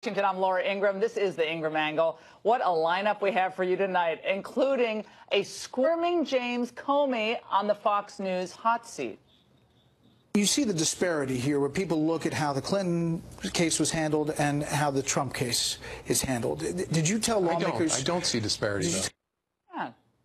Washington, I'm Laura Ingraham. This is the Ingraham Angle. What a lineup we have for you tonight, including a squirming James Comey on the Fox News hot seat. You see the disparity here where people look at how the Clinton case was handled and how the Trump case is handled. Did you tell lawmakers? I don't see disparity, though.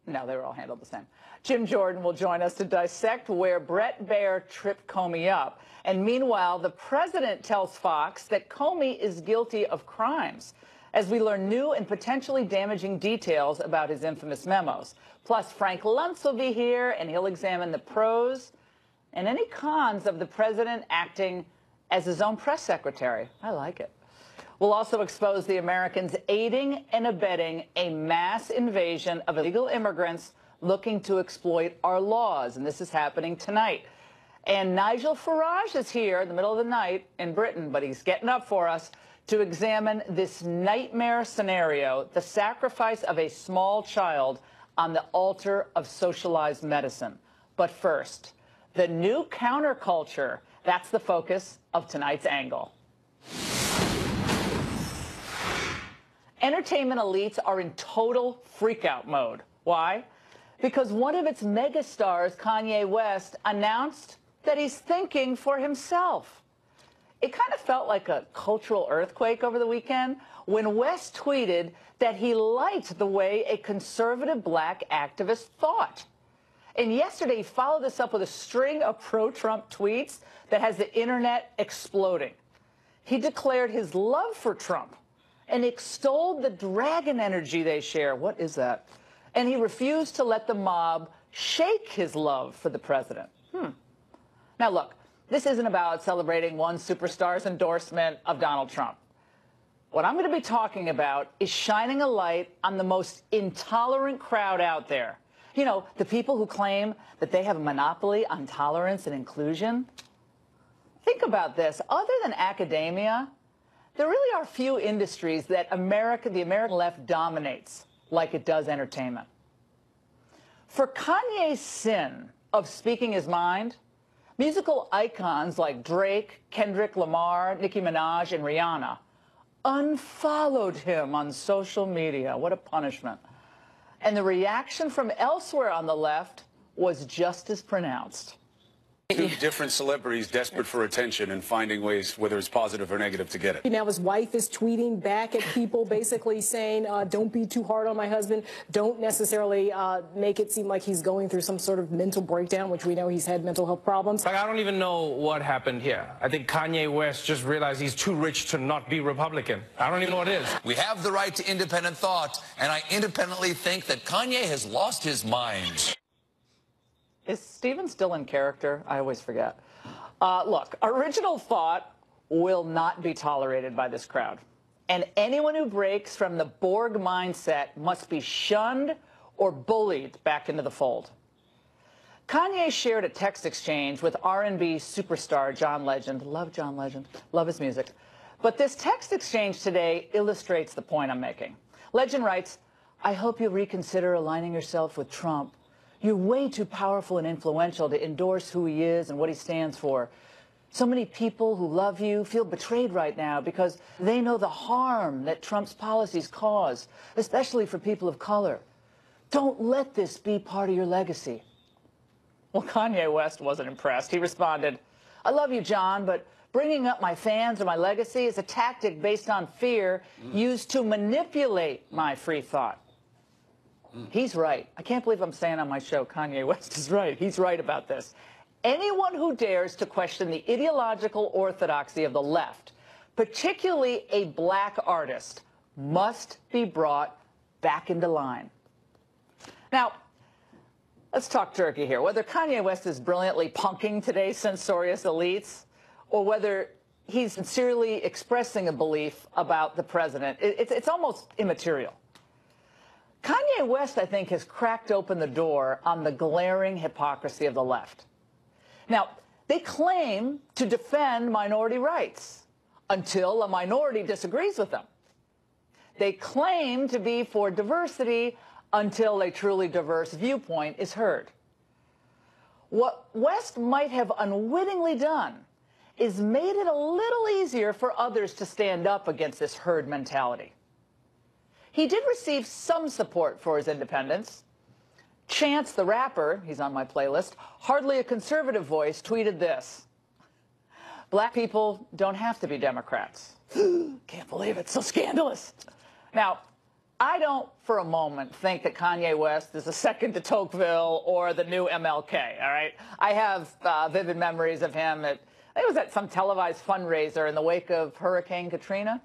No, they were all handled the same. Jim Jordan will join us to dissect where Bret Baier tripped Comey up. And meanwhile, the president tells Fox that Comey is guilty of crimes, as we learn new and potentially damaging details about his infamous memos. Plus, Frank Luntz will be here, and he'll examine the pros and any cons of the president acting as his own press secretary. I like it. We'll also expose the Americans aiding and abetting a mass invasion of illegal immigrants looking to exploit our laws, and this is happening tonight. And Nigel Farage is here in the middle of the night in Britain, but he's getting up for us to examine this nightmare scenario, the sacrifice of a small child on the altar of socialized medicine. But first, the new counterculture. That's the focus of tonight's angle. Entertainment elites are in total freakout mode. Why? Because one of its megastars, Kanye West, announced that he's thinking for himself. It kind of felt like a cultural earthquake over the weekend when West tweeted that he liked the way a conservative black activist thought. And yesterday, he followed this up with a string of pro-Trump tweets that has the internet exploding. He declared his love for Trump and extolled the dragon energy they share. What is that? And he refused to let the mob shake his love for the president. Now, look, this isn't about celebrating one superstar's endorsement of Donald Trump. What I'm going to be talking about is shining a light on the most intolerant crowd out there. You know, the people who claim that they have a monopoly on tolerance and inclusion. Think about this. Other than academia, there really are few industries that the American left dominates like it does entertainment. For Kanye's sin of speaking his mind, musical icons like Drake, Kendrick Lamar, Nicki Minaj, and Rihanna unfollowed him on social media. What a punishment. And the reaction from elsewhere on the left was just as pronounced. Two different celebrities desperate for attention and finding ways, whether it's positive or negative, to get it. Now his wife is tweeting back at people basically saying, don't be too hard on my husband. Don't necessarily make it seem like he's going through some sort of mental breakdown, which we know he's had mental health problems. Like, I don't even know what happened here. I think Kanye West just realized he's too rich to not be Republican. I don't even know what it is. We have the right to independent thought, and I independently think that Kanye has lost his mind. Is Steven still in character? I always forget. Look, original thought will not be tolerated by this crowd. And anyone who breaks from the Borg mindset must be shunned or bullied back into the fold. Kanye shared a text exchange with R&B superstar John Legend. Love John Legend. Love his music. But this text exchange today illustrates the point I'm making. Legend writes, "I hope you'll reconsider aligning yourself with Trump. You're way too powerful and influential to endorse who he is and what he stands for. So many people who love you feel betrayed right now because they know the harm that Trump's policies cause, especially for people of color. Don't let this be part of your legacy." Well, Kanye West wasn't impressed. He responded, "I love you, John, but bringing up my fans or my legacy is a tactic based on fear used to manipulate my free thought." He's right. I can't believe I'm saying on my show Kanye West is right. He's right about this. Anyone who dares to question the ideological orthodoxy of the left, particularly a black artist, must be brought back into line. Now, let's talk turkey here. Whether Kanye West is brilliantly punking today's censorious elites or whether he's sincerely expressing a belief about the president, it's almost immaterial. Kanye West, I think, has cracked open the door on the glaring hypocrisy of the left. Now, they claim to defend minority rights until a minority disagrees with them. They claim to be for diversity until a truly diverse viewpoint is heard. What West might have unwittingly done is made it a little easier for others to stand up against this herd mentality. He did receive some support for his independence. Chance the rapper, he's on my playlist, hardly a conservative voice, tweeted this: "Black people don't have to be Democrats." Can't believe it, so scandalous. Now, I don't for a moment think that Kanye West is a second de Tocqueville or the new MLK, all right? I have vivid memories of him I think it was at some televised fundraiser in the wake of Hurricane Katrina.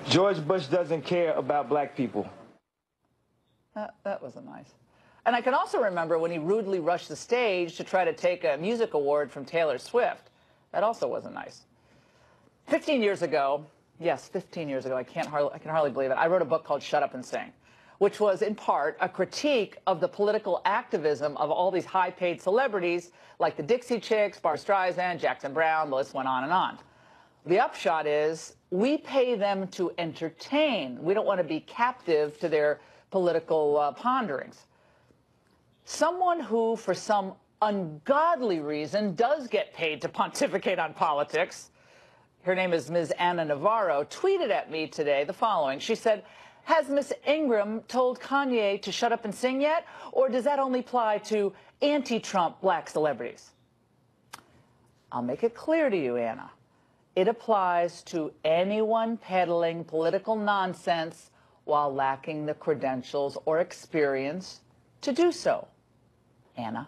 George Bush doesn't care about black people. That wasn't nice. And I can also remember when he rudely rushed the stage to try to take a music award from Taylor Swift. That also wasn't nice. 15 years ago, yes, 15 years ago, I can hardly believe it, I wrote a book called Shut Up and Sing, which was in part a critique of the political activism of all these high-paid celebrities like the Dixie Chicks, Barbra Streisand, Jackson Browne, the list went on and on. The upshot is we pay them to entertain. We don't want to be captive to their political ponderings. Someone who, for some ungodly reason, does get paid to pontificate on politics, her name is Ms. Anna Navarro, tweeted at me today the following. She said, "Has Ms. Ingraham told Kanye to shut up and sing yet? Or does that only apply to anti-Trump black celebrities?" I'll make it clear to you, Anna. It applies to anyone peddling political nonsense while lacking the credentials or experience to do so. Anna.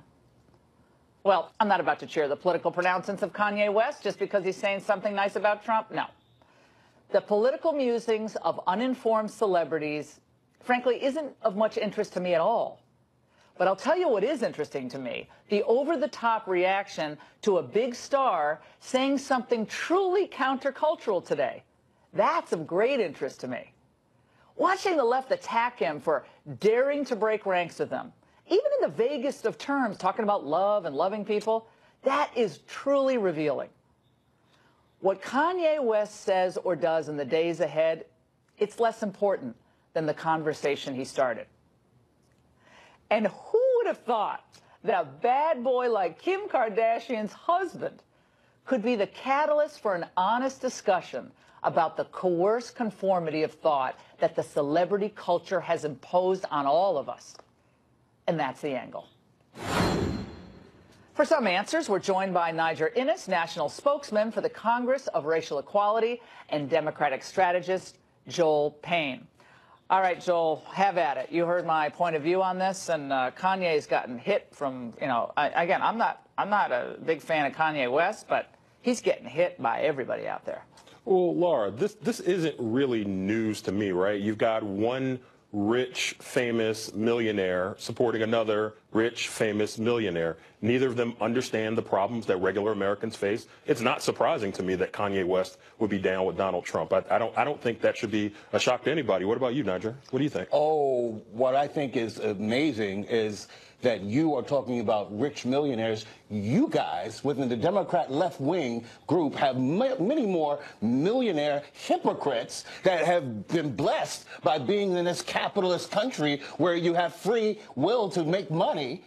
Well, I'm not about to cheer the political pronouncements of Kanye West just because he's saying something nice about Trump. No. The political musings of uninformed celebrities, frankly, isn't of much interest to me at all. But I'll tell you what is interesting to me, the over-the-top reaction to a big star saying something truly countercultural today. That's of great interest to me. Watching the left attack him for daring to break ranks with them, even in the vaguest of terms, talking about love and loving people, that is truly revealing. What Kanye West says or does in the days ahead, it's less important than the conversation he started. And who would have thought that a bad boy like Kim Kardashian's husband could be the catalyst for an honest discussion about the coerced conformity of thought that the celebrity culture has imposed on all of us? And that's the angle. For some answers, we're joined by Niger Innis, national spokesman for the Congress of Racial Equality, and Democratic strategist Joel Payne. All right, Joel, have at it. You heard my point of view on this, and Kanye's gotten hit from, again, I'm not a big fan of Kanye West, but he's getting hit by everybody out there. Well, Laura, this isn't really news to me, right? You've got one rich, famous millionaire supporting another rich, famous millionaire. Neither of them understand the problems that regular Americans face. It's not surprising to me that Kanye West would be down with Donald Trump. I don't think that should be a shock to anybody. What about you, Niger? What do you think? Oh, what I think is amazing is that you are talking about rich millionaires. You guys within the Democrat left-wing group have many more millionaire hypocrites that have been blessed by being in this capitalist country where you have free will to make money,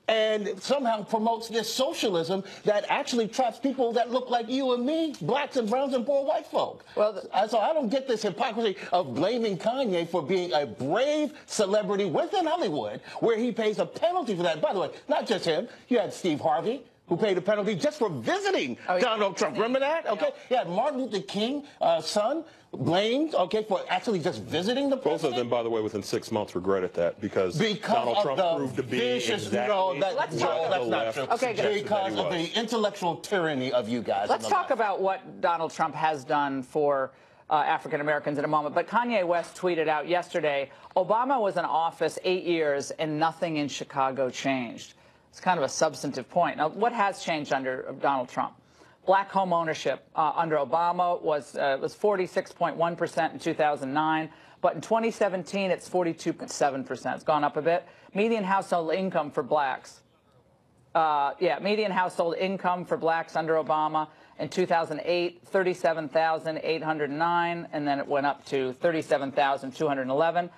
and somehow promotes this socialism that actually traps people that look like you and me, blacks and browns and poor white folk. Well, so I don't get this hypocrisy of blaming Kanye for being a brave celebrity within Hollywood, where he pays a penalty for that. By the way, not just him. You had Steve Harvey, who paid a penalty just for visiting Donald Trump. Remember that? Okay. You had Martin Luther King's son blamed, for actually just visiting the president. Both of them, by the way, within 6 months regretted that because Donald Trump proved to be exactly that's not true. Okay, because of the intellectual tyranny of you guys. Let's talk about what Donald Trump has done for African Americans in a moment. But Kanye West tweeted out yesterday, Obama was in office 8 years and nothing in Chicago changed. It's kind of a substantive point. Now, what has changed under Donald Trump? Black home ownership under Obama was 46.1% in 2009, but in 2017 it's 42.7%. It's gone up a bit. Median household income for blacks. Median household income for blacks under Obama in 2008, 37,809, and then it went up to 37,211.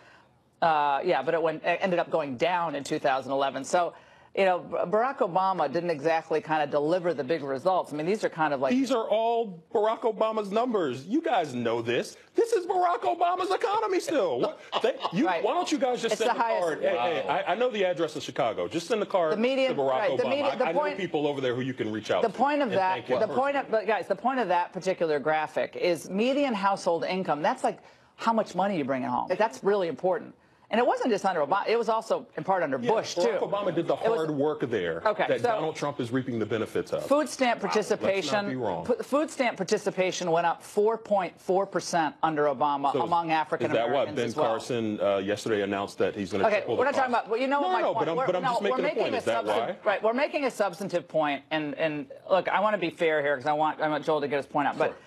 But it ended up going down in 2011. So Barack Obama didn't exactly kind of deliver the big results. I mean, these are kind of like... These are all Barack Obama's numbers. You guys know this. This is Barack Obama's economy still. Why don't you guys just send the card? Hey, I know the address of Chicago. Just send the card to Barack Obama. I know people over there who you can reach out to. The point of that, the point of that particular graphic is median household income. That's like how much money you bring home. That's really important. And it wasn't just under Obama. It was also in part under Bush, too. Barack Obama did the hard work there that Donald Trump is reaping the benefits of. Food stamp participation. Let's not be wrong. Food stamp participation went up 4.4% under Obama among African Americans. Is that what Ben Carson yesterday announced that he's going to triple the we're not talking about. Well, you know what my point. But I'm just making a point. Is that why? Right. We're making a substantive point, and look, I want to be fair here because I want Joel to get his point out. But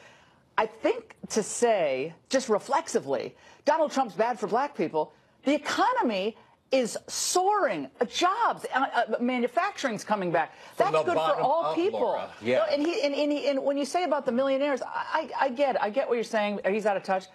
I think to say just reflexively, Donald Trump's bad for black people. The economy is soaring. Jobs, manufacturing's coming back. That's good for all people. Yeah. And when you say about the millionaires, I get what you're saying. He's out of touch.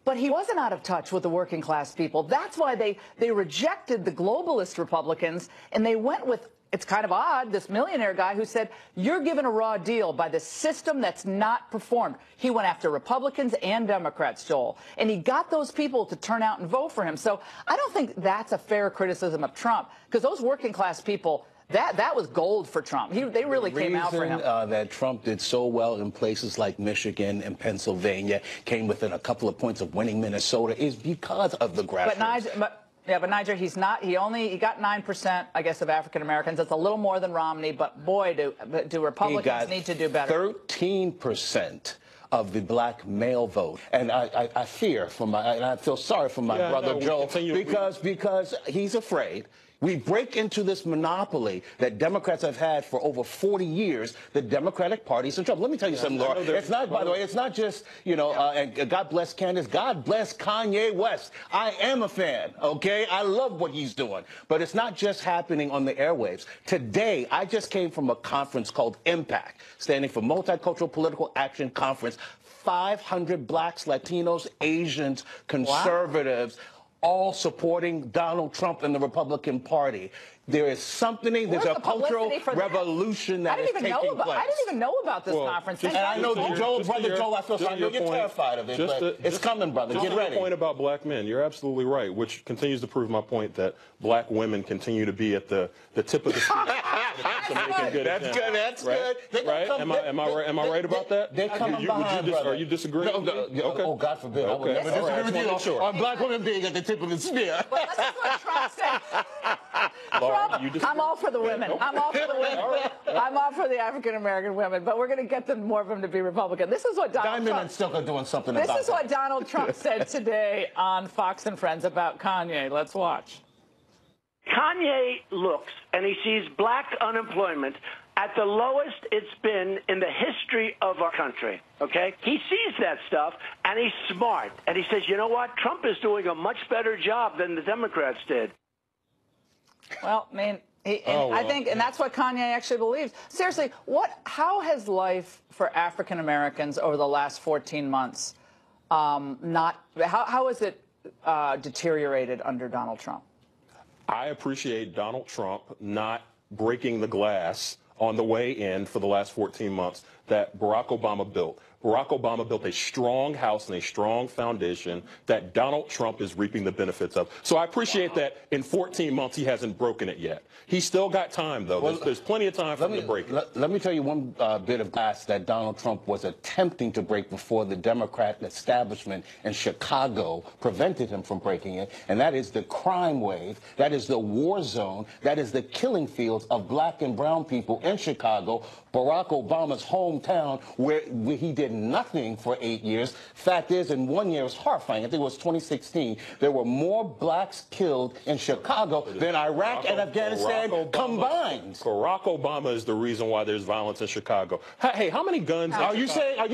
But he wasn't out of touch with the working class people. That's why they rejected the globalist Republicans, and they went with, it's kind of odd, this millionaire guy who said, you're given a raw deal by the system that's not performed. He went after Republicans and Democrats, Joel, and he got those people to turn out and vote for him. So I don't think that's a fair criticism of Trump, because those working class people, that was gold for Trump. They really came out for him. The reason that Trump did so well in places like Michigan and Pennsylvania, came within a couple of points of winning Minnesota, is because of the grassroots. But Niger, he got 9%, I guess, of African Americans. That's a little more than Romney, but boy, do Republicans need to do better. 13% of the black male vote, and I fear and I feel sorry for my brother Joe because he's afraid. We break into this monopoly that Democrats have had for over 40 years. The Democratic Party's in trouble. Let me tell you something, Laura. It's not, by the way, it's not just, and God bless Candace. God bless Kanye West. I am a fan, okay? I love what he's doing. But it's not just happening on the airwaves. Today, I just came from a conference called Impact, standing for Multicultural Political Action Conference. 500 blacks, Latinos, Asians, conservatives, all supporting Donald Trump and the Republican Party. There is there's a cultural revolution that is taking place. I didn't even know about this conference. And I know Joel, I feel sorry. You're terrified of it, but it's coming, brother. Get ready. Just point about black men. You're absolutely right, which continues to prove my point that black women continue to be at the tip of the spear. That's good. Right? Am I right about that? They're coming behind, brother. Are you disagreeing? No, okay. Oh, God forbid. I would never disagree with you on black women being at the tip of the spear. Well, this is what Trump said. I'm all for the women. I'm all for the women. I'm all for the African American women, but we're going to get more of them to be Republican. This is what Donald Trump. and Silk are doing something about This is what Donald Trump said today on Fox and Friends about Kanye. Let's watch. Kanye looks and he sees black unemployment at the lowest it's been in the history of our country, okay? He sees that stuff, and he's smart. And he says, you know what? Trump is doing a much better job than the Democrats did. Well, I mean, I think, and that's what Kanye actually believes. Seriously, how has life for African Americans over the last 14 months how has it deteriorated under Donald Trump? I appreciate Donald Trump not breaking the glass on the way in for the last 14 months that Barack Obama built. Barack Obama built a strong house and a strong foundation that Donald Trump is reaping the benefits of. So I appreciate that in 14 months he hasn't broken it yet. He's still got time, though. There's plenty of time for him to break it. Let me tell you one bit of glass that Donald Trump was attempting to break before the Democrat establishment in Chicago prevented him from breaking it, and that is the crime wave, that is the war zone, that is the killing fields of black and brown people in Chicago, Barack Obama's hometown, where he did nothing for 8 years. Fact is, in 1 year, it was horrifying. I think it was 2016. There were more blacks killed in Chicago than Iraq and Afghanistan combined. Barack Obama is the reason why there's violence in Chicago. Hey, how many guns? Are you saying that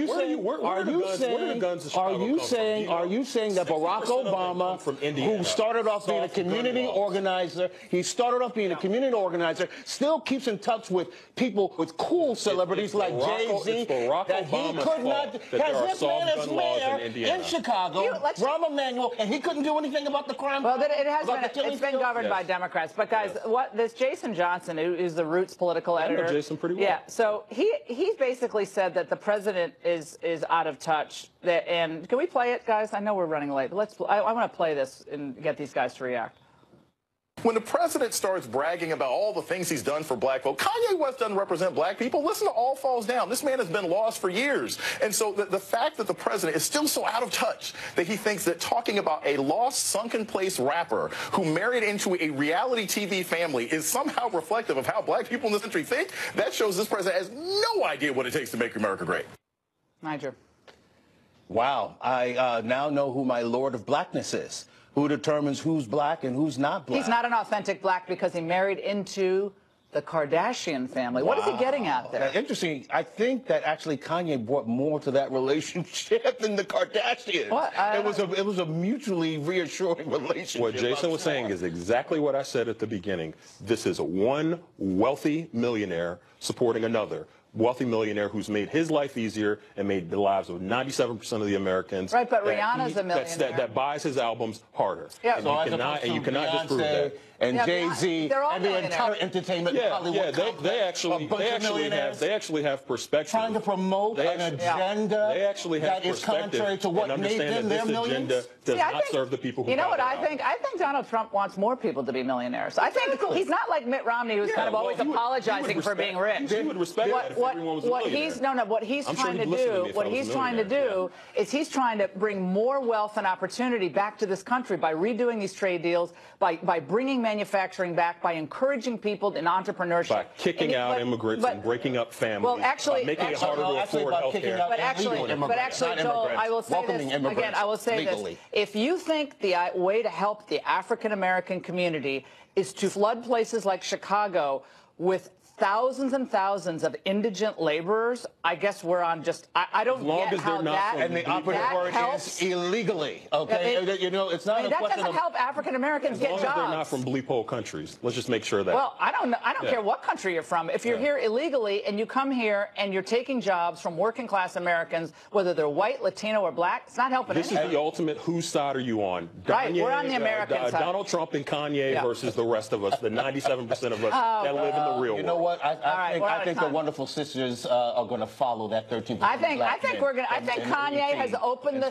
Barack Obama, who started off being a community organizer, still keeps in touch with people, with cool celebrities like Jay-Z, that he could fault that there are soft gun laws in Indiana. In Chicago, Rahm Emanuel, and he couldn't do anything about the crime. Well, it's been governed by Democrats. But guys, this Jason Johnson, who is the Roots political editor, I know Jason pretty well. Yeah, so he basically said that the president is out of touch. And can we play it, guys? I know we're running late. But I want to play this and get these guys to react. When the president starts bragging about all the things he's done for black folk, Kanye West doesn't represent black people. Listen to All Falls Down. This man has been lost for years. And so the fact that the president is still so out of touch that he thinks that talking about a lost, sunken place rapper who married into a reality TV family is somehow reflective of how black people in this country think, that shows this president has no idea what it takes to make America great. Niger. Wow. I now know who my Lord of Blackness is. Who determines who's black and who's not black? He's not an authentic black because he married into the Kardashian family. Wow. What is he getting at there? Interesting. I think that actually Kanye brought more to that relationship than the Kardashians. What? It was a mutually reassuring relationship. What Jason was saying is exactly what I said at the beginning. This is one wealthy millionaire supporting another wealthy millionaire who's made his life easier and made the lives of 97% of the Americans. Right, but Rihanna's a millionaire. That buys his albums harder. Yeah. And you cannot disprove that. And Jay-Z and the entire entertainment Hollywood they actually have perspective. Trying to promote an agenda that is contrary to what made them their millions. Agenda does not serve the people who You know what I think? I think Donald Trump wants more people to be millionaires. I think he's not like Mitt Romney, who's kind of always apologizing for being rich. He would respect that if everyone was a millionaire. What he's trying to do is he's trying to bring more wealth and opportunity back to this country by redoing these trade deals, by bringing manufacturing back, by encouraging people in entrepreneurship, by kicking out immigrants and breaking up families, well, actually, making it harder to afford health care. But actually, Joel, I will say this again. I will say this: if you think the way to help the African American community is to flood places like Chicago with thousands and thousands of indigent laborers, I guess we're on just, I don't get how that and the operative word is illegally, okay? You know, it's not a that question doesn't help African Americans get jobs. As long as they're not from bleep hole countries. Let's just make sure that. Well, I don't care what country you're from. If you're here illegally and you come here and you're taking jobs from working class Americans, whether they're white, Latino, or black, it's not helping anyone. This is the ultimate whose side are you on? Right, we're on the American side. Donald Trump and Kanye versus the rest of us, the 97% of us that live in the real world. You know what? I think the wonderful sisters are going to follow that 13%. I think Kanye has opened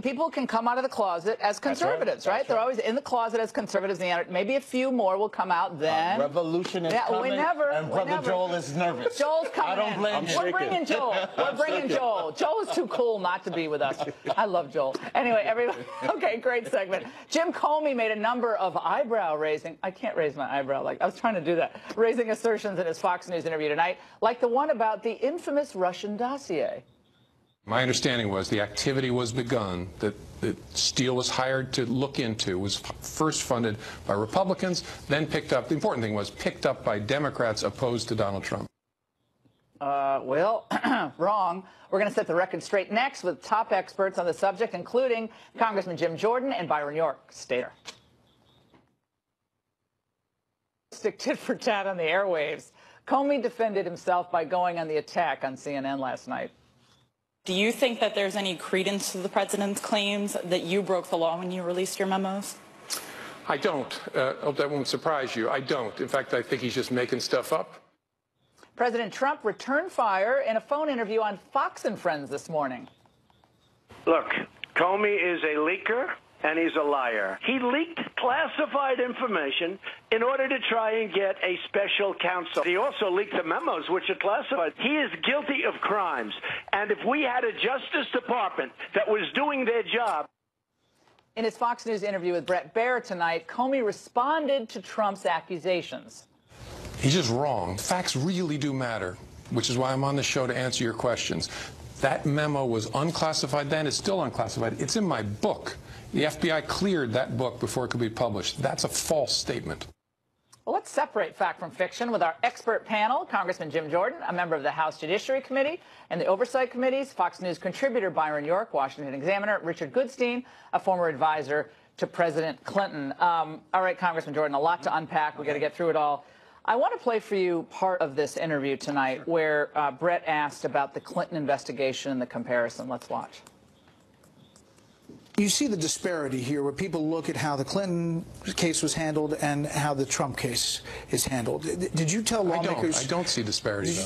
people can come out of the closet as conservatives, right? They're always in the closet as conservatives. Maybe a few more will come out then. Revolution is coming. And Brother Joel is nervous. Joel's coming. I don't blame him. We're bringing Joel. We're bringing Joel. Joel is too cool not to be with us. I love Joel. Anyway, everybody. Okay, great segment. Jim Comey made a number of eyebrow raising. I can't raise my eyebrow like I was trying to do that. Raising assertions in his Fox News interview tonight, like the one about the infamous Russian dossier. My understanding was the activity was begun, that Steele was hired to look into, was first funded by Republicans, then picked up, the important thing was picked up by Democrats opposed to Donald Trump. Well, wrong. We're going to set the record straight next with top experts on the subject, including Congressman Jim Jordan and Byron York. Stay there. Stick tit for tat on the airwaves. Comey defended himself by going on the attack on CNN last night. Do you think that there's any credence to the president's claims that you broke the law when you released your memos? I don't. Hope that won't surprise you. I don't. In fact, I think he's just making stuff up. President Trump returned fire in a phone interview on Fox and Friends this morning. Look, Comey is a leaker. And he's a liar. He leaked classified information in order to try and get a special counsel. He also leaked the memos, which are classified. He is guilty of crimes. And if we had a Justice Department that was doing their job. In his Fox News interview with Bret Baier tonight, Comey responded to Trump's accusations. He's just wrong. Facts really do matter, which is why I'm on the show to answer your questions. That memo was unclassified then. It's still unclassified. It's in my book. The FBI cleared that book before it could be published. That's a false statement. Well, let's separate fact from fiction with our expert panel, Congressman Jim Jordan, a member of the House Judiciary Committee and the Oversight Committees, Fox News contributor Byron York, Washington Examiner, Richard Goodstein, a former advisor to President Clinton. All right, Congressman Jordan, a lot to unpack. We've got to get through it all. I want to play for you part of this interview tonight where Brett asked about the Clinton investigation and the comparison. Let's watch. You see the disparity here where people look at how the Clinton case was handled and how the Trump case is handled. Did you tell lawmakers? I don't see disparity, though.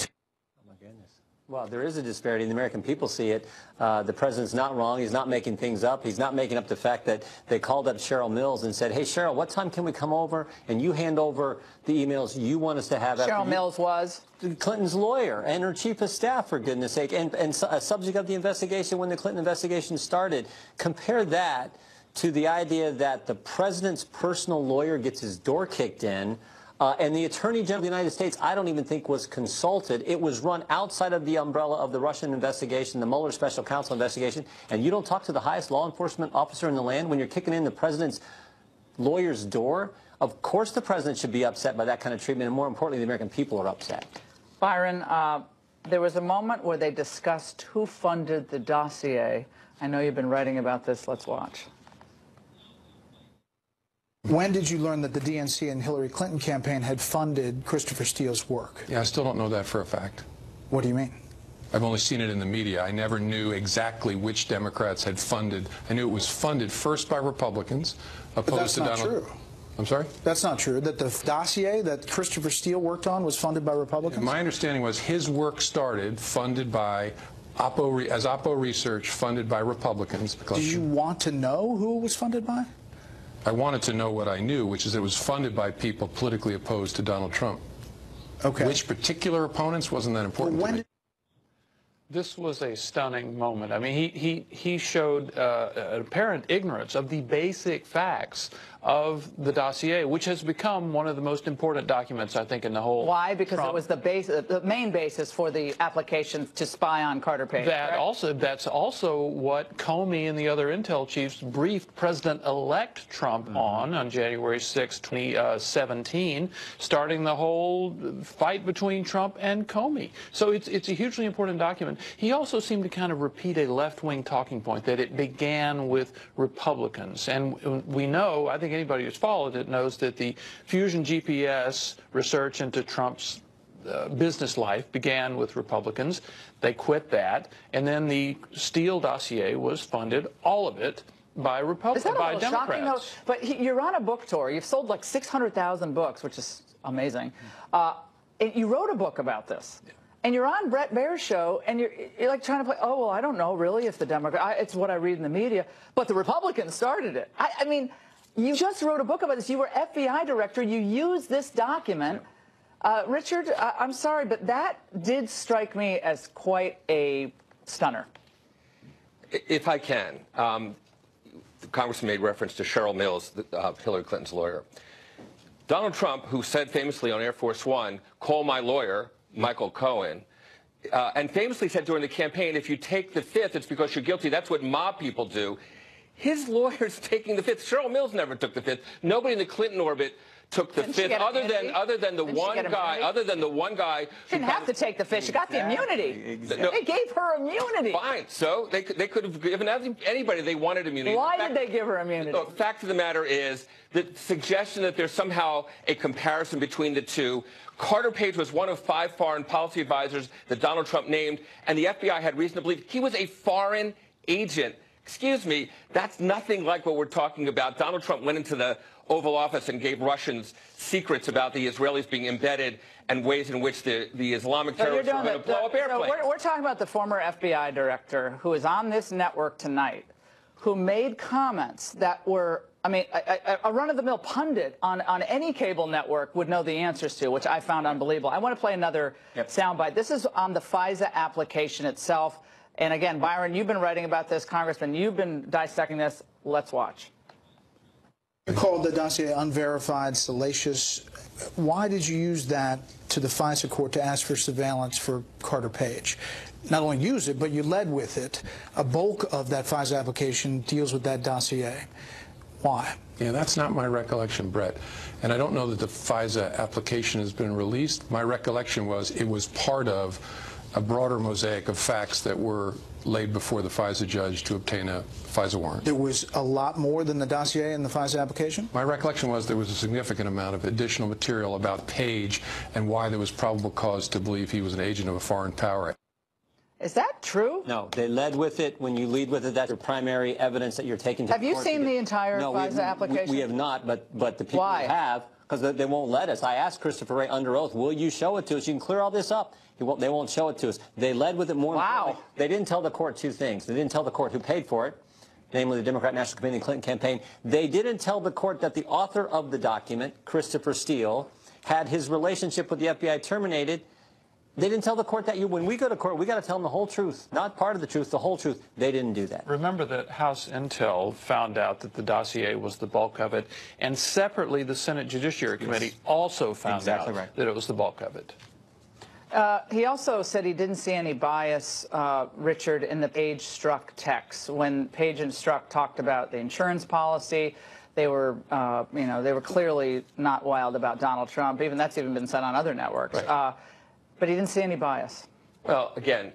Well, there is a disparity. The American people see it. The president's not wrong. He's not making things up. He's not making up the fact that they called up Cheryl Mills and said, hey, Cheryl, what time can we come over and you hand over the emails you want us to have? Cheryl Mills was? Clinton's lawyer and her chief of staff, for goodness sake, and a subject of the investigation when the Clinton investigation started. Compare that to the idea that the president's personal lawyer gets his door kicked in. And the Attorney General of the United States, I don't even think was consulted. It was run outside of the umbrella of the Russian investigation, the Mueller special counsel investigation. And you don't talk to the highest law enforcement officer in the land when you're kicking in the president's lawyer's door? Of course the president should be upset by that kind of treatment. And more importantly, the American people are upset. Byron, there was a moment where they discussed who funded the dossier. I know you've been writing about this. Let's watch. When did you learn that the DNC and Hillary Clinton campaign had funded Christopher Steele's work? Yeah, I still don't know that for a fact. What do you mean? I've only seen it in the media. I never knew exactly which Democrats had funded. I knew it was funded first by Republicans, opposed to Donald. That's not true. I'm sorry? That's not true. That the dossier that Christopher Steele worked on was funded by Republicans? My understanding was his work started funded by Oppo Research, funded by Republicans. Did you want to know who it was funded by? I wanted to know what I knew, which is it was funded by people politically opposed to Donald Trump. Okay. Which particular opponents wasn't that important to me. This was a stunning moment. I mean, he showed an apparent ignorance of the basic facts of the dossier, which has become one of the most important documents, I think, in the whole. Why? Because Trump. it was the main basis for the application to spy on Carter Page. That's also what Comey and the other intel chiefs briefed President-elect Trump on January 6, 2017, starting the whole fight between Trump and Comey. So it's a hugely important document. He also seemed to kind of repeat a left-wing talking point, that it began with Republicans. And we know, I think anybody who's followed it knows, that the Fusion GPS research into Trump's business life began with Republicans. They quit that. And then the Steele dossier was funded, all of it, by Republicans, by Democrats. Shocking, though? But you're on a book tour. You've sold like 600,000 books, which is amazing. And you wrote a book about this. And you're on Bret Baier's show, and you're like trying to play, oh, well, I don't know, really, if the it's what I read in the media, but the Republicans started it. I mean, you just wrote a book about this. You were FBI director. You used this document. Richard, I'm sorry, but that did strike me as quite a stunner. If I can, the Congressman made reference to Cheryl Mills, Hillary Clinton's lawyer. Donald Trump, who said famously on Air Force One, call my lawyer, Michael Cohen, and famously said during the campaign, if you take the fifth, it's because you're guilty. That's what mob people do. His lawyer's taking the fifth. Cheryl Mills never took the fifth. Nobody in the Clinton orbit took the fifth, other than the one guy. She didn't have to take the fifth. She got the immunity. Exactly. They gave her immunity. Fine. So they could have given anybody they wanted immunity. Why did they give her immunity? The fact of the matter is the suggestion that there's somehow a comparison between the two. Carter Page was one of 5 foreign policy advisors that Donald Trump named, and the FBI had reason to believe he was a foreign agent. Excuse me, that's nothing like what we're talking about. Donald Trump went into the Oval Office and gave Russians secrets about the Israelis being embedded and ways in which the Islamic terrorists were going to blow up airplanes. So we're talking about the former FBI director who is on this network tonight, who made comments that were, I mean, a run-of-the-mill pundit on any cable network would know the answers to, which I found unbelievable. I want to play another soundbite. This is on the FISA application itself. And again, Byron, you've been writing about this. Congressman, you've been dissecting this. Let's watch. You called the dossier unverified, salacious. Why did you use that to the FISA court to ask for surveillance for Carter Page? Not only use it, but you led with it. A bulk of that FISA application deals with that dossier. Why? Yeah, that's not my recollection, Brett. And I don't know that the FISA application has been released. My recollection was it was part of a broader mosaic of facts that were laid before the FISA judge to obtain a FISA warrant. There was a lot more than the dossier in the FISA application? My recollection was there was a significant amount of additional material about Page and why there was probable cause to believe he was an agent of a foreign power. Is that true? No, they led with it. When you lead with it, that's your primary evidence that you're taking to Have you seen the entire FISA application? We have not, but the people Why? who have, because they won't let us. I asked Christopher Wray under oath, will you show it to us? You can clear all this up. They won't show it to us. They led with it more. Wow. They didn't tell the court two things. They didn't tell the court who paid for it, namely the Democrat National Committee and the Clinton campaign. They didn't tell the court that the author of the document, Christopher Steele, had his relationship with the FBI terminated. They didn't tell the court that when we go to court, we got to tell them the whole truth, not part of the truth, the whole truth. They didn't do that. Remember that House Intel found out that the dossier was the bulk of it, and separately the Senate Judiciary Committee also found out that it was the bulk of it. He also said he didn't see any bias, Richard, in the Page Strzok texts. When Page and Strzok talked about the insurance policy, they were, they were clearly not wild about Donald Trump. That's even been said on other networks. Right. But he didn't see any bias. Well, again,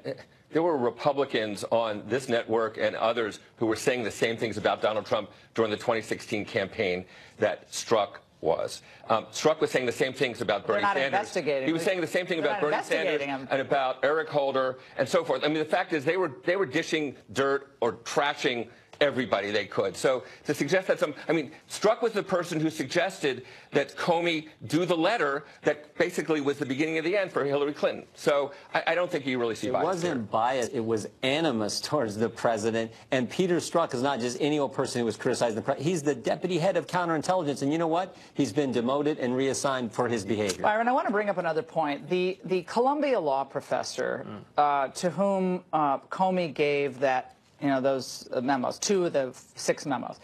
there were Republicans on this network and others who were saying the same things about Donald Trump during the 2016 campaign that Strzok was. Strzok was saying the same things about Bernie Sanders. He was saying the same thing about Bernie Sanders and about Eric Holder and so forth. I mean, the fact is they were dishing dirt or trashing everybody they could. So to suggest that Strzok was the person who suggested that Comey do the letter that basically was the beginning of the end for Hillary Clinton. So I don't think you really see bias. It wasn't bias. It was animus towards the president. And Peter Strzok is not just any old person who was criticizing the president. He's the deputy head of counterintelligence. And you know what? He's been demoted and reassigned for his behavior. Byron, I want to bring up another point. The Columbia law professor to whom Comey gave that those memos, 2 of the 6 memos.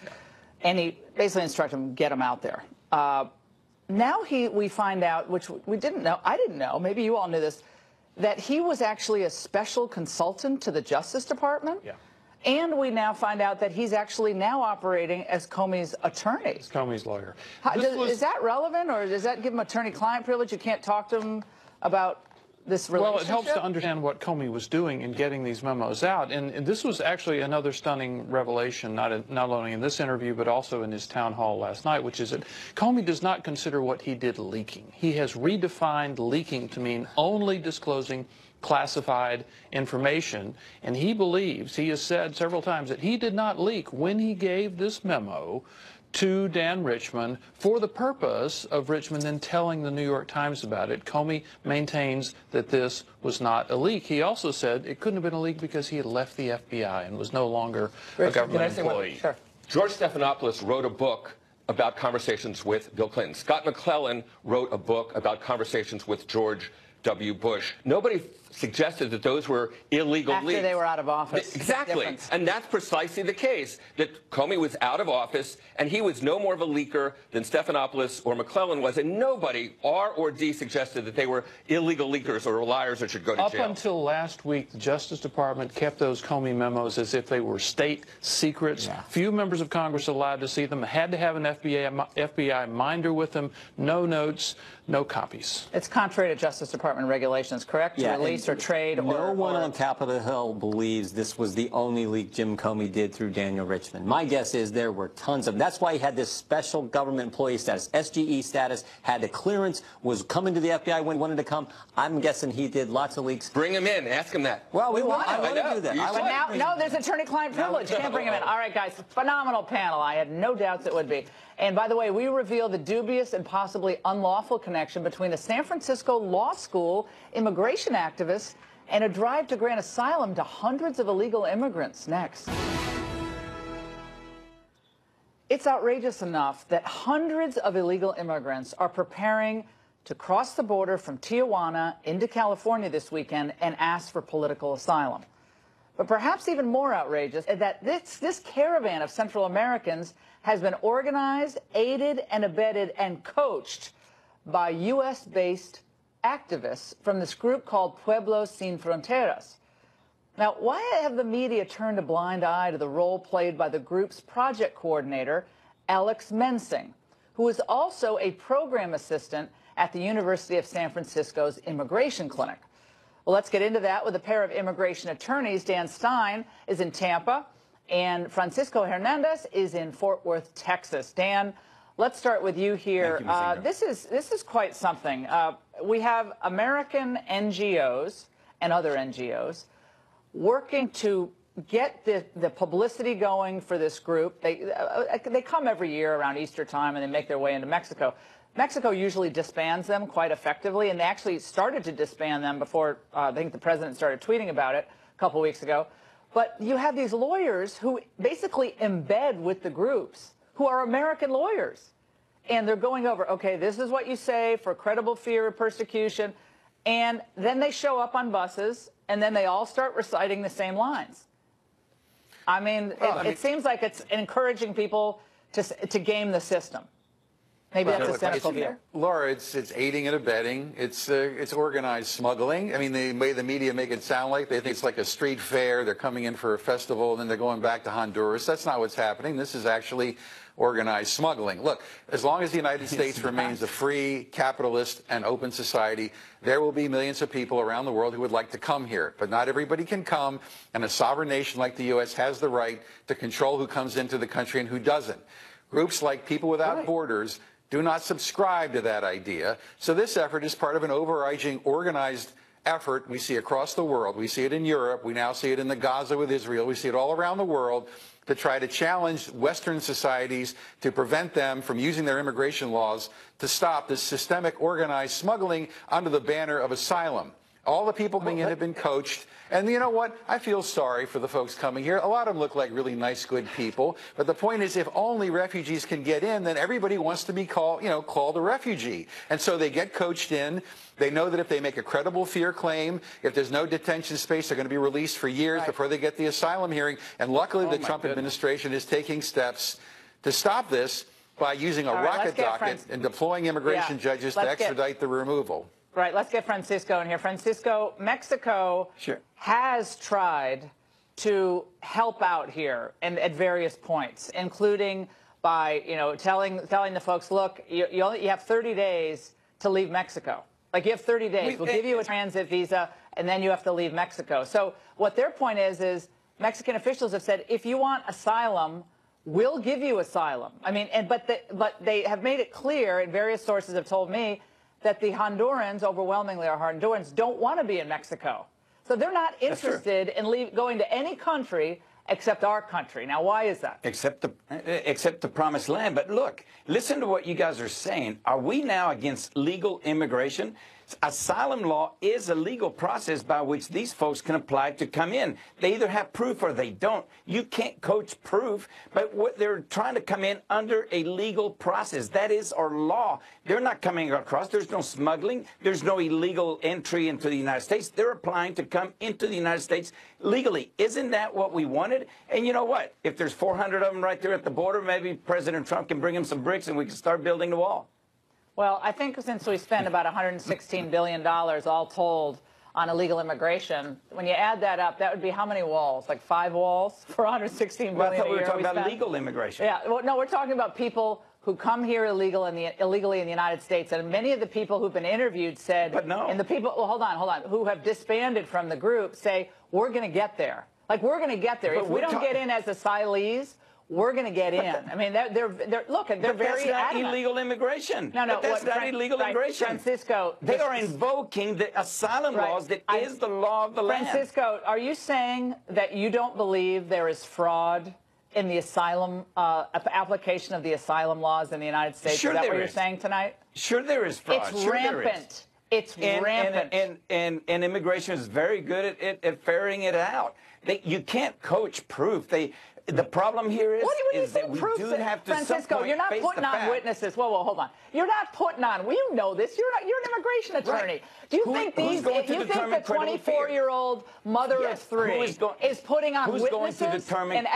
And he basically instructed him, get them out there. Now we find out, which we didn't know, I didn't know, maybe you all knew this, that he was actually a special consultant to the Justice Department. Yeah. And we now find out that he's actually now operating as Comey's attorney. As Comey's lawyer. Is that relevant, or does that give him attorney-client privilege? You can't talk to him about this relationship? Well, it helps to understand what Comey was doing in getting these memos out. And this was actually another stunning revelation, not only in this interview, but also in his town hall last night, which is that Comey does not consider what he did leaking. He has redefined leaking to mean only disclosing classified information, and he believes, he has said several times, that he did not leak when he gave this memo to Dan Richman for the purpose of Richman then telling the New York Times about it. Comey maintains that this was not a leak. He also said it couldn't have been a leak because he had left the FBI and was no longer a government employee. Sure. George Stephanopoulos wrote a book about conversations with Bill Clinton. Scott McClellan wrote a book about conversations with George W. Bush. Nobody suggested that those were illegal leaks. After they were out of office. Exactly. And that's precisely the case, that Comey was out of office, and he was no more of a leaker than Stephanopoulos or McClellan was, and nobody, R or D, suggested that they were illegal leakers or liars or should go to jail. Up until last week, the Justice Department kept those Comey memos as if they were state secrets. Yeah. Few members of Congress allowed to see them, had to have an FBI minder with them, no notes, no copies. It's contrary to Justice Department regulations, correct? To release or trade no one on Capitol Hill believes this was the only leak Jim Comey did through Daniel Richman. My guess is there were tons of them. That's why he had this special government employee status, SGE status, had a clearance, was coming to the FBI when he wanted to come. I'm guessing he did lots of leaks. Bring him in. Ask him that. Well, I want to do that. But now, there's attorney-client privilege. Can't bring him in. All right, guys, phenomenal panel. I had no doubts it would be. And by the way, we reveal the dubious and possibly unlawful connection between a San Francisco law school immigration activist and a drive to grant asylum to hundreds of illegal immigrants. Next. It's outrageous enough that hundreds of illegal immigrants are preparing to cross the border from Tijuana into California this weekend and ask for political asylum. But perhaps even more outrageous is that this caravan of Central Americans has been organized, aided, and abetted, and coached by U.S.-based activists from this group called Pueblos Sin Fronteras. Now, why have the media turned a blind eye to the role played by the group's project coordinator, Alex Mensing, who is also a program assistant at the University of San Francisco's immigration clinic? Well, let's get into that with a pair of immigration attorneys. Dan Stein is in Tampa, and Francisco Hernandez is in Fort Worth, Texas. Dan, let's start with you here. This is quite something. We have American NGOs and other NGOs working to get the publicity going for this group. They come every year around Easter time and they make their way into Mexico. Mexico usually disbands them quite effectively, and they actually started to disband them before I think the president started tweeting about it a couple weeks ago. But you have these lawyers who basically embed with the groups who are American lawyers. And they're going over, okay, this is what you say for credible fear of persecution. And then they show up on buses, and then they all start reciting the same lines. I mean, it seems like it's encouraging people to game the system. Maybe that's a cynical view. Laura, it's aiding and abetting. It's organized smuggling. I mean, the way the media make it sound like they think it's like a street fair. They're coming in for a festival, and then they're going back to Honduras. That's not what's happening. This is actually organized smuggling. Look, as long as the United States remains a free, capitalist, and open society, there will be millions of people around the world who would like to come here. But not everybody can come, and a sovereign nation like the U.S. has the right to control who comes into the country and who doesn't. Groups like People Without Borders do not subscribe to that idea. So this effort is part of an overarching organized effort we see across the world. We see it in Europe. We now see it in the Gaza with Israel. We see it all around the world to try to challenge Western societies to prevent them from using their immigration laws to stop this systemic organized smuggling under the banner of asylum. All the people being in have been coached. And you know what? I feel sorry for the folks coming here. A lot of them look like really nice, good people. But the point is, if only refugees can get in, then everybody wants to be called a refugee. And so they get coached in. They know that if they make a credible fear claim, if there's no detention space, they're going to be released for years before they get the asylum hearing. And luckily, the Trump administration is taking steps to stop this by using a rocket docket and deploying immigration judges to extradite the removal. Right, let's get Francisco in here. Francisco, Mexico has tried to help out here and at various points, including by telling the folks, look, you have 30 days to leave Mexico. Like, you have 30 days. We'll give you a transit visa, and then you have to leave Mexico. So what their point is Mexican officials have said, if you want asylum, we'll give you asylum. I mean, but they have made it clear, and various sources have told me, that the Hondurans, overwhelmingly our Hondurans, don't want to be in Mexico. So they're not interested in going to any country except our country. Now, why is that? Except the promised land. But look, listen to what you guys are saying. Are we now against legal immigration? Asylum law is a legal process by which these folks can apply to come in. They either have proof or they don't. You can't coach proof, but what they're trying to come in under a legal process. That is our law. They're not coming across. There's no smuggling. There's no illegal entry into the United States. They're applying to come into the United States legally. Isn't that what we wanted? And you know what? If there's 400 of them right there at the border, maybe President Trump can bring them some bricks and we can start building the wall. Well, I think since we spent about $116 billion all told on illegal immigration, when you add that up, that would be how many walls? Like 5 walls for $116 billion well, I thought a year? We were talking about legal immigration. Yeah, well, no, we're talking about people who come here illegally in the United States. And many of the people who've been interviewed said, but no. And the people, well, hold on, who have disbanded from the group say, we're going to get there. Like, we're going to get there. If we don't get in as asylees, we're going to get in. I mean, they're very that's not adamant. Illegal immigration. No, but that's not illegal immigration. Francisco, they are invoking the asylum laws that is the law of the land. Francisco, are you saying that you don't believe there is fraud in the asylum application of the asylum laws in the United States? Sure, is that there what you're is. saying tonight? Sure, there is fraud. It's sure rampant. It's rampant. And immigration is very good at ferreting it out. You can't coach proof. The problem here is that we do have to. Francisco, you're not putting on witnesses. Whoa, hold on. You're not putting on. Well, you know this. You're an immigration attorney. Right. Do you think the 24-year-old mother of 3 is putting on witnesses? Who's going to determine?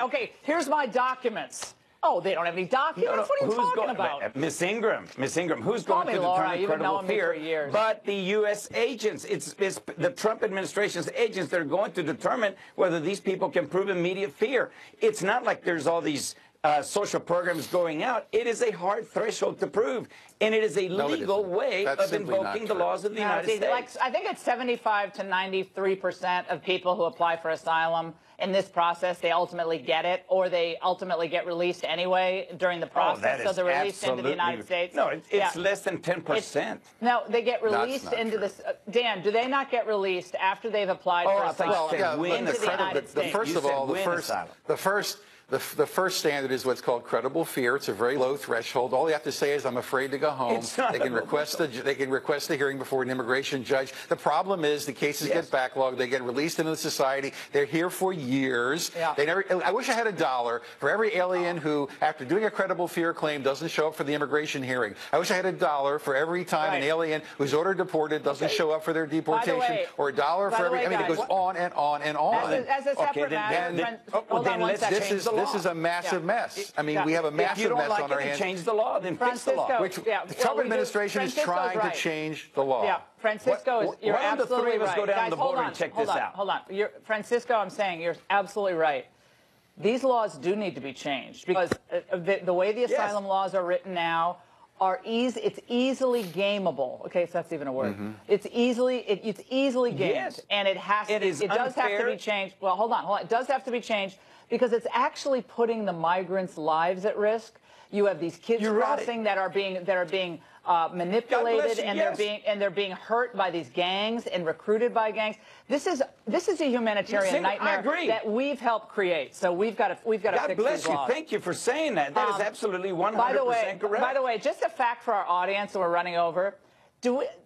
Okay, here's my documents. Oh, they don't have any documents? What are you talking about? Miss Ingram, who's going to determine credible fear? But the U.S. agents, it's the Trump administration's agents that are going to determine whether these people can prove immediate fear. It's not like there's all these social programs going out, it is a hard threshold to prove, and it is a legal way of invoking the laws of the United States. Like, I think it's 75 to 93% of people who apply for asylum in this process, they ultimately get it, or they ultimately get released anyway during the process. So they're released into the United States. No, it's less than 10%. No, they get released into this. Dan, do they not get released after they've applied for asylum into the United States? First of all, the first standard is what's called credible fear. It's a very low threshold. All you have to say is, "I'm afraid to go home." They can request the hearing before an immigration judge. The problem is the cases get backlogged. They get released into society. They're here for years. They never. I wish I had $1 for every alien who, after doing a credible fear claim, doesn't show up for the immigration hearing. I wish I had $1 for every time an alien who's ordered deported doesn't show up for their deportation, or $1 for every. I mean, it goes on and on and on. As a separate matter, hold on one second. This is a massive mess. I mean, we have a massive mess on our hands. Change the law, then fix the law. The Trump administration is trying to change the law. Yeah, Francisco, you're absolutely right. Go down the border and check this out. Hold on. Francisco, I'm saying you're absolutely right. These laws do need to be changed because the way the asylum laws are written now it's easily gameable. Okay, so that's even a word. It's easily gamed, and it does have to be changed. Well, hold on. It does have to be changed because it's actually putting the migrants' lives at risk. You have these kids crossing that are being manipulated, and they're being hurt by these gangs and recruited by gangs. This is a humanitarian nightmare that we've helped create. So we've got to fix these laws. God bless you. Thank you for saying that. That is absolutely 100% correct. By the way, just a fact for our audience, and we're running over.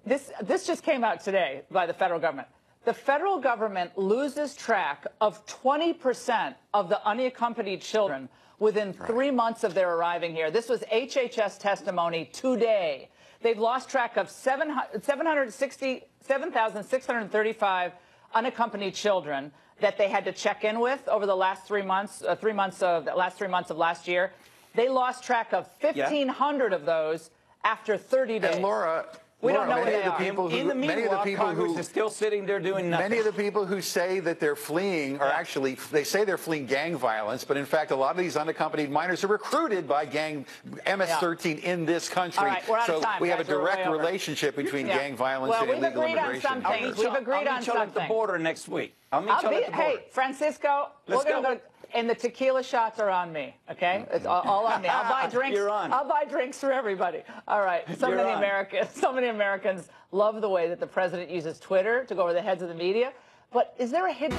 This just came out today by the federal government. The federal government loses track of 20% of the unaccompanied children within 3 months of their arriving here. This was HHS testimony today. They've lost track of 7,635 unaccompanied children that they had to check in with over the last 3 months, the last 3 months of last year. They lost track of 1,500 of those after 30 days. And Laura, we don't know where they are. In the meanwhile, Congress is still sitting there doing nothing. Many of the people who say that they're fleeing are actually, they say they're fleeing gang violence, but in fact, a lot of these unaccompanied minors are recruited by gang MS-13 in this country. All right, we're out of time, we have a guys. We're direct way over. relationship between gang violence and illegal immigration. We've agreed on something. At the border next week. Hey, Francisco, we're going to go. And the tequila shots are on me, okay? It's all on me. I'll buy drinks. You're on. I'll buy drinks for everybody. All right. So many Americans love the way that the president uses Twitter to go over the heads of the media. But is there a hidden...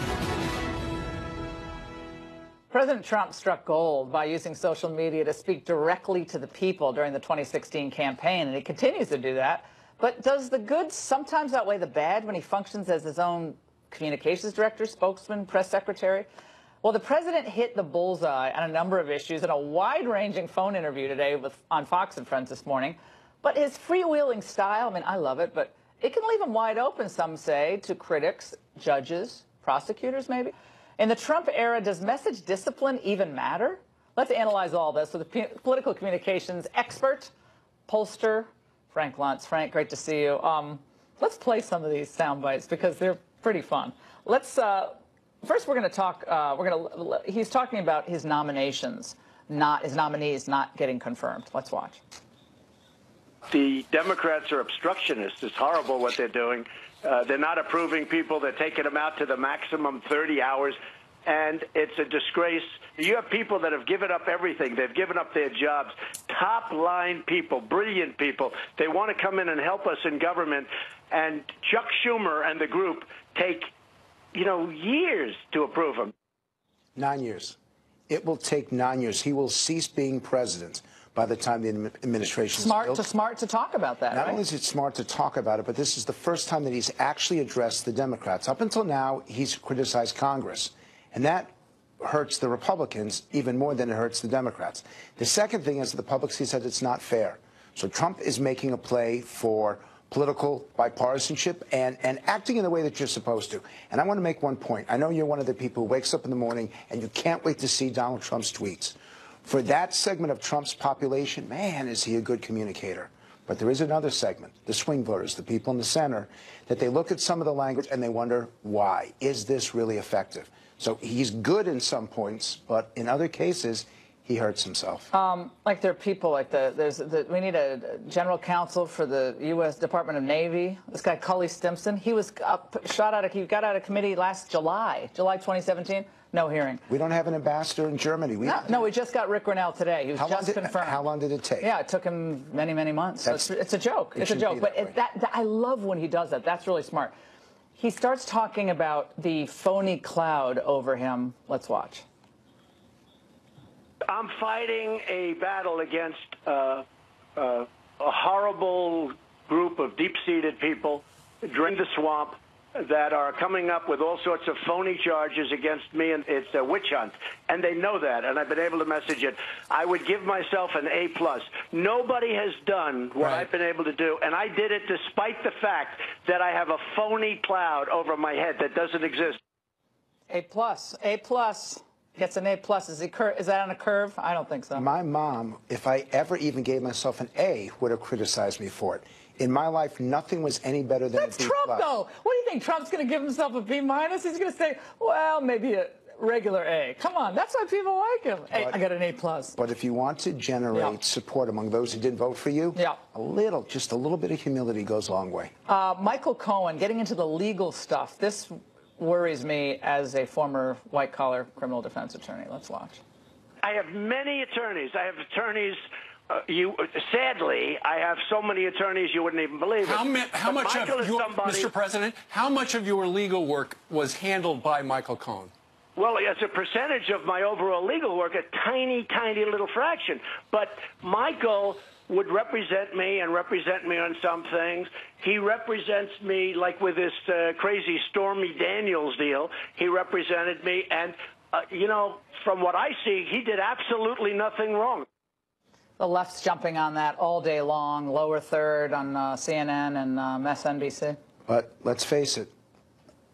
President Trump struck gold by using social media to speak directly to the people during the 2016 campaign, and he continues to do that. But does the good sometimes outweigh the bad when he functions as his own communications director, spokesman, press secretary? Well, the president hit the bullseye on a number of issues in a wide-ranging phone interview today on Fox and Friends this morning. But his freewheeling style, I mean, I love it, but it can leave him wide open, some say, to critics, judges, prosecutors, maybe. In the Trump era, does message discipline even matter? Let's analyze all this with a political communications expert, pollster, Frank Luntz. Frank, great to see you. Let's play some of these sound bites because they're pretty fun. Let's... First, we're going to talk. He's talking about his nominations, his nominees not getting confirmed. Let's watch. The Democrats are obstructionists. It's horrible what they're doing. They're not approving people. They're taking them out to the maximum 30 hours, and it's a disgrace. You have people that have given up everything. They've given up their jobs. Top-line people, brilliant people. They want to come in and help us in government, and Chuck Schumer and the group take years to approve him. 9 years. It will take 9 years. He will cease being president by the time the administration is built. Smart to talk about that, Not only is it smart to talk about it, but this is the first time that he's actually addressed the Democrats. Up until now, he's criticized Congress, and that hurts the Republicans even more than it hurts the Democrats. The second thing is that the public sees that it's not fair. So Trump is making a play for political bipartisanship and acting in the way that you're supposed to. And I want to make one point. I know you're one of the people who wakes up in the morning and you can't wait to see Donald Trump's tweets. For that segment of Trump's population, man, is he a good communicator. But there is another segment, the swing voters, the people in the center, that they look at some of the language and they wonder, why? Is this really effective? So he's good in some points, but in other cases, he hurts himself. Like there are people like we need a general counsel for the U.S. Department of Navy. This guy Cully Stimson, he was he got out of committee last July 2017. No hearing. We don't have an ambassador in Germany. No, we just got Rick Grinnell today. He was just confirmed. How long did it take? Yeah, it took him many, many months. So it's a joke. It's a joke. But I love when he does that. That's really smart. He starts talking about the phony cloud over him. Let's watch. I'm fighting a battle against a horrible group of deep-seated people drain the swamp that are coming up with all sorts of phony charges against me, and it's a witch hunt. And they know that, and I've been able to message it. I would give myself an A+. Nobody has done what I've been able to do, and I did it despite the fact that I have a phony cloud over my head that doesn't exist. A+. Gets an A+. Is that on a curve? I don't think so. My mom, if I ever even gave myself an A, would have criticized me for it. In my life, nothing was any better than That's a B+. Trump, though. What do you think? Trump's going to give himself a B-? He's going to say, well, maybe a regular A. Come on, that's why people like him. Hey, I got an A+. But if you want to generate support among those who didn't vote for you, just a little bit of humility goes a long way. Michael Cohen, getting into the legal stuff. This worries me as a former white-collar criminal defense attorney. Let's watch. I have many attorneys. I have attorneys. Sadly, I have so many attorneys you wouldn't even believe it. How much of your, Mr. President, how much of your legal work was handled by Michael Cohen? Well, as a percentage of my overall legal work, a tiny, tiny little fraction. But Michael would represent me and represent me on some things. He represents me, like with this crazy Stormy Daniels deal. He represented me, and, you know, from what I see, he did absolutely nothing wrong. The left's jumping on that all day long, lower third on CNN and MSNBC. But let's face it,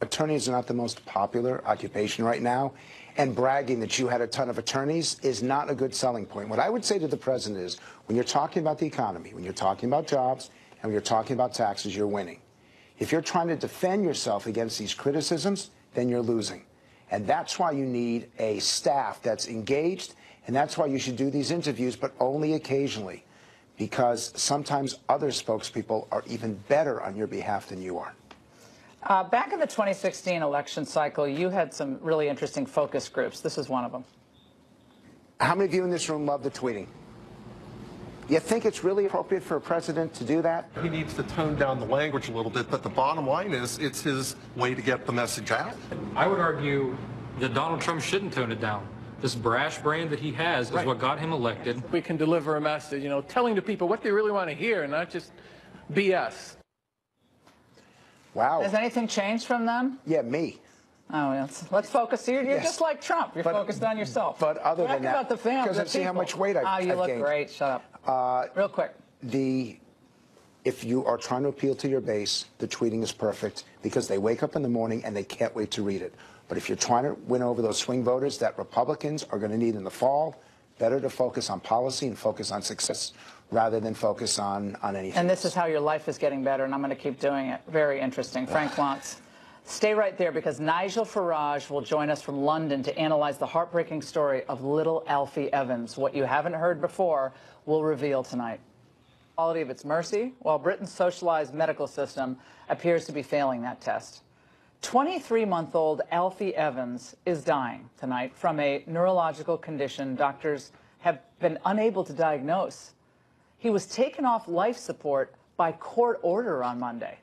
attorneys are not the most popular occupation right now, and bragging that you had a ton of attorneys is not a good selling point. What I would say to the president is, when you're talking about the economy, when you're talking about jobs, and when you're talking about taxes, you're winning. If you're trying to defend yourself against these criticisms, then you're losing. And that's why you need a staff that's engaged, and that's why you should do these interviews, but only occasionally, because sometimes other spokespeople are even better on your behalf than you are. Back in the 2016 election cycle, you had some really interesting focus groups. This is one of them. How many of you in this room love the tweeting? You think it's really appropriate for a president to do that? He needs to tone down the language a little bit, but the bottom line is it's his way to get the message out. I would argue that Donald Trump shouldn't tone it down. This brash brand that he has is what got him elected. We can deliver a message, you know, telling the people what they really want to hear, not just BS. Wow. Has anything changed from them? Yeah, me. Oh, yes. Let's focus. You're just like Trump. You're focused on yourself. But other than that, about the family, because I see how much weight I've gained. Oh, you look great. Shut up. Real quick. If you are trying to appeal to your base, the tweeting is perfect because they wake up in the morning and they can't wait to read it. But if you're trying to win over those swing voters that Republicans are going to need in the fall, better to focus on policy and focus on success rather than focus on anything. And this is how your life is getting better, and I'm going to keep doing it. Very interesting. Frank Wantz. Stay right there because Nigel Farage will join us from London to analyze the heartbreaking story of little Alfie Evans. What you haven't heard before will reveal tonight. Quality of its mercy, while Britain's socialized medical system appears to be failing that test. 23-month-old Alfie Evans is dying tonight from a neurological condition doctors have been unable to diagnose. He was taken off life support by court order on Monday.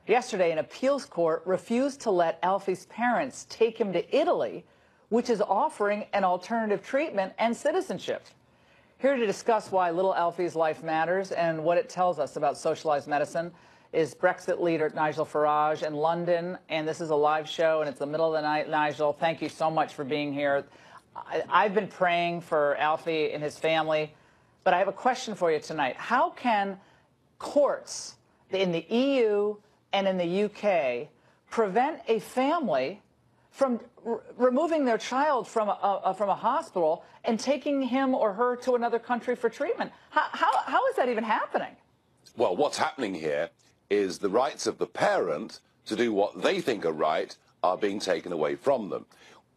Yesterday, an appeals court refused to let Alfie's parents take him to Italy, which is offering an alternative treatment and citizenship. Here to discuss why little Alfie's life matters and what it tells us about socialized medicine is Brexit leader Nigel Farage in London. And this is a live show, and it's the middle of the night. Nigel, thank you so much for being here. I've been praying for Alfie and his family, but I have a question for you tonight. How can courts in the EU and in the UK prevent a family from removing their child from a hospital and taking him or her to another country for treatment? How is that even happening? Well, what's happening here is the rights of the parent to do what they think are right are being taken away from them.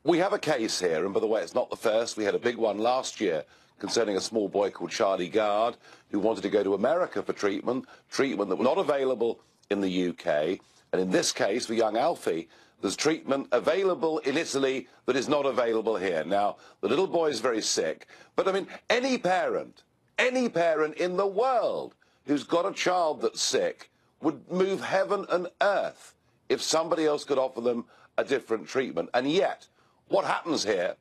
we have a case here, and by the way, it's not the first. We had a big one last year concerning a small boy called Charlie Gard who wanted to go to America for treatment that was not available in the UK. And in this case, for young Alfie, there's treatment available in Italy that is not available here. Now, the little boy is very sick, but I mean, any parent in the world who's got a child that's sick would move heaven and earth if somebody else could offer them a different treatment. And yet, what happens here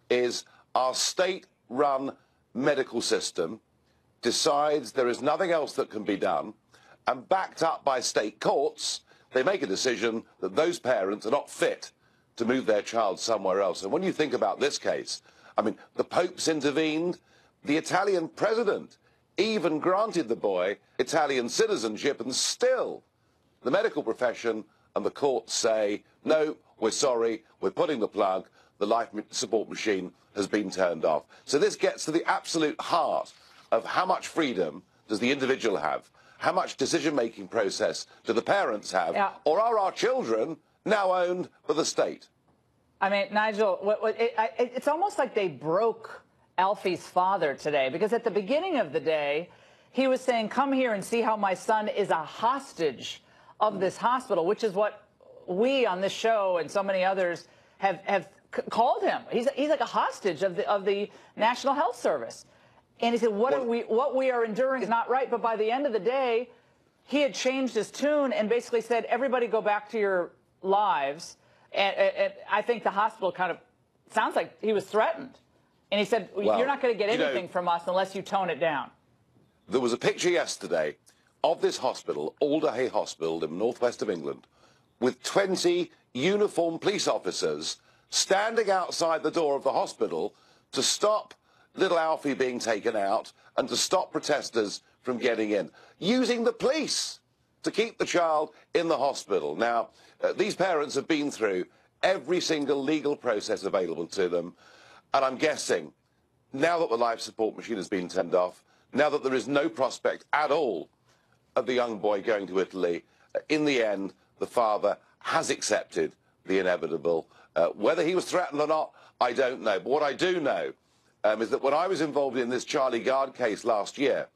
is our state-run medical system decides there is nothing else that can be done, and backed up by state courts, they make a decision that those parents are not fit to move their child somewhere else. And when you think about this case, I mean, the Pope's intervened, the Italian president even granted the boy Italian citizenship, and still the medical profession and the courts say, no, we're sorry, we're putting the plug, the life support machine has been turned off. So this gets to the absolute heart of how much freedom does the individual have? How much decision-making process do the parents have? Yeah. Or are our children now owned by the state? I mean, Nigel, it's almost like they broke Alfie's father today, because at the beginning of the day, he was saying, come here and see how my son is a hostage of this hospital, which is what we on this show and so many others have called him. He's like a hostage of the National Health Service. And he said, what we are enduring is not right. But by the end of the day, he had changed his tune and basically said, everybody go back to your lives. And I think the hospital kind of sounds like he was threatened. And he said, well, you're not going to get anything from us unless you tone it down. There was a picture yesterday of this hospital, Alderhay Hospital in the northwest of England, with 20 uniformed police officers standing outside the door of the hospital to stop little Alfie being taken out and to stop protesters from getting in, using the police to keep the child in the hospital. Now, these parents have been through every single legal process available to them, and I'm guessing, now that the life support machine has been turned off, now that there is no prospect at all of the young boy going to Italy, in the end, the father has accepted the inevitable. Whether he was threatened or not, I don't know. But what I do know is that when I was involved in this Charlie Gard case last year,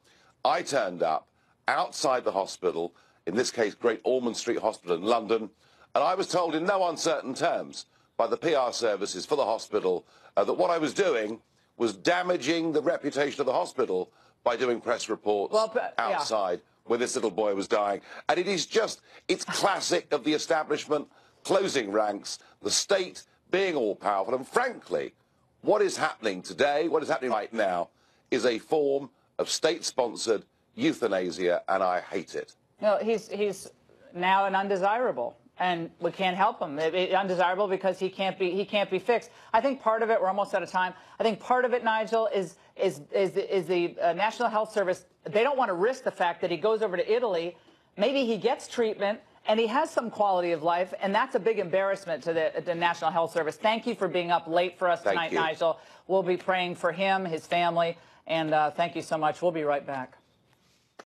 I turned up outside the hospital, in this case Great Ormond Street Hospital in London, and I was told in no uncertain terms by the PR services for the hospital that what I was doing was damaging the reputation of the hospital by doing press reports outside where this little boy was dying. And it is just, it's classic of the establishment closing ranks, the state being all-powerful. And frankly, what is happening today, what is happening right now, is a form of state-sponsored euthanasia, and I hate it. No, he's now an undesirable, and we can't help him. Undesirable because he can't be fixed. I think part of it, we're almost out of time. I think part of it, Nigel, is the National Health Service. They don't want to risk the fact that he goes over to Italy. Maybe he gets treatment and he has some quality of life, and that's a big embarrassment to the National Health Service. Thank you for being up late for us tonight, Nigel. We'll be praying for him, his family, and thank you so much. We'll be right back.